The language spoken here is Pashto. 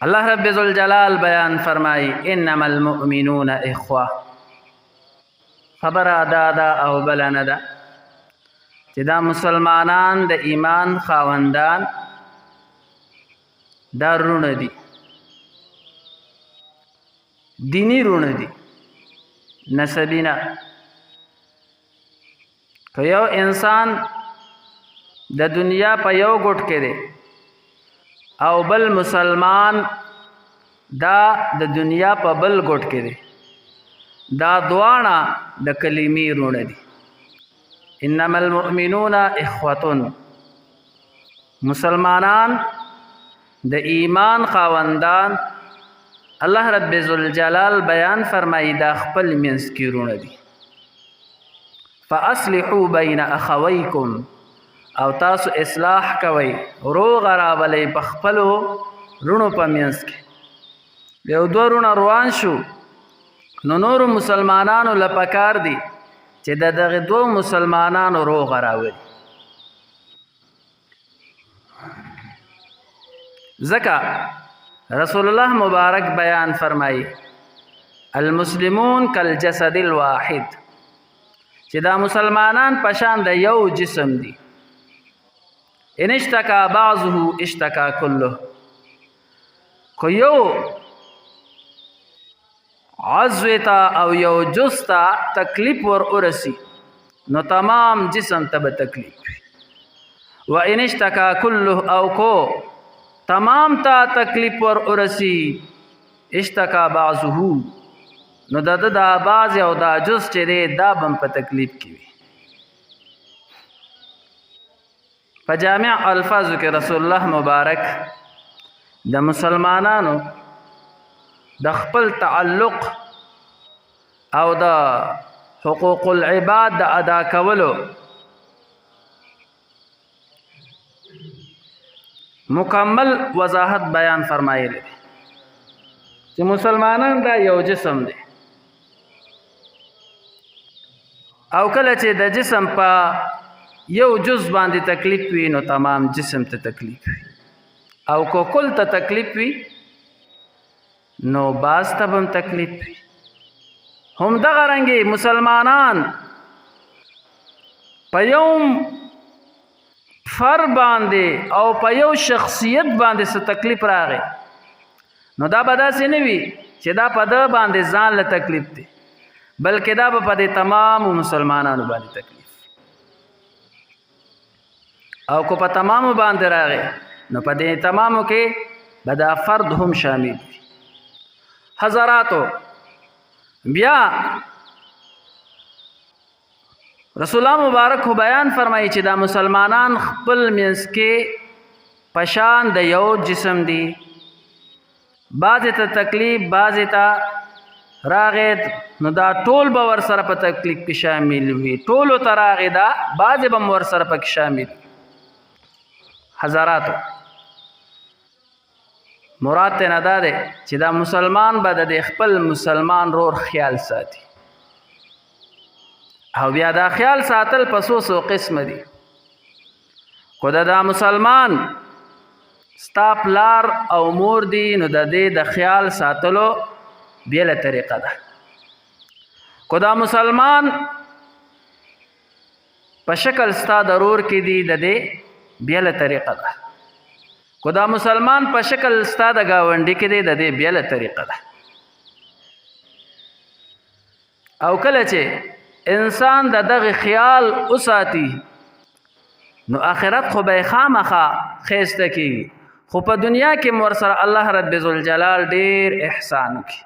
الله رب ذوالجلال بیان فرمائی انما المؤمنون اخوه. خبر دادا او بلندا چې دا مسلمانان د ایمان خاوندان دا رونه دي، دینی رونه دي، نسبی نه. که یو انسان د دنیا په یو ګوټ کې دی او بل مسلمان دا د دنیا په بل ګوټ کې دی، دا دواړه د کلمې رونه دي. انما المؤمنون اخوة، مسلمانان د ایمان خاوندان الله رب ذوالجلال بیان فرمایي دا خپل منځ کې رونه دي. فاصلحوا بین اخویکم، او تاسو اصلاح کوئ، روغ راولئ په خپلو رونو په منځ کې. یو دوه رونه روان شو نو نورو مسلمانانو له پکار دي چې د دغه دوه مسلمانانو روغ راولي. ځکه رسول الله مبارک بیان فرمایي المسلمون کالجسد الواحد، چې دا مسلمانان پشان د یو جسم دي. ان اشتکا بعضه اشتکا کله، که یو عضو تا او یو جز تا تکلیف ور ارسی نو تمام جسم ته به تکلیف وي. و ان اشتکا کله، او کو تمام تا تکلیف ور ارسی اشتکا بعضه نو دا بعض او دا جز چې دی دا بم په تکلیف کې وي. په جامع الفاظو کې رسول الله مبارک د مسلمانانو د خپل تعلق او د حقوق العباد د ادا کولو مکمل وضاحت بیان فرمایلی چې مسلمانان دا یو جسم دی، او کله چې د جسم په یو جز باندې تکلیف وي نو تمام جسم ته تکلیف وي، او کو کل ته تکلیف وي نو باز ته هم تکلیف وي. هم دغه رنګې مسلمانان په یو فر باندې او په یو شخصیت باندې څه تکلیف راغی نو دا به داسې نه وي چې دا په ده باندې ځان له تکلیف دی، بلکې دا به په دې تمامو مسلمانانو باندې تکلیف، او کو په تمامو باندې راغی نو په دې تمامو کې به دا فرد هم شامل وي. حضراتو، بیا رسول الله مبارک بیان فرمایي چې دا مسلمانان خپل منځ کې پشان د یو جسم دي، بعضې ته تکلیف بعضې ته راغی نو دا ټول به ورسره په تکلیف کې شامل وي، ټولو ته راغی دا بعضې به هم ورسره پکې شامل وي. حضراتو، مراد ته نه دا دی چې دا مسلمان به د خپل مسلمان رور خیال ساتي، او بیا دا خیال ساتل په څو قسمه دي. خو دا مسلمان ستا پلار او مور دي نو د دې د خیال ساتلو بیله طریقه ده. خو دا مسلمان په شکل ستا ضرور کې دي د دې بیله طریقه ده. خو دا مسلمان په شکل ستا د ګاونډي کې دی د دې بیله طریقه ده. او کله چې انسان د دغه خیال وساتي نو آخرت خو به خامخا ښایسته کېږي، خو په دنیا کې ورسره الله رب ذوالجلال ډېر احسان وکړي.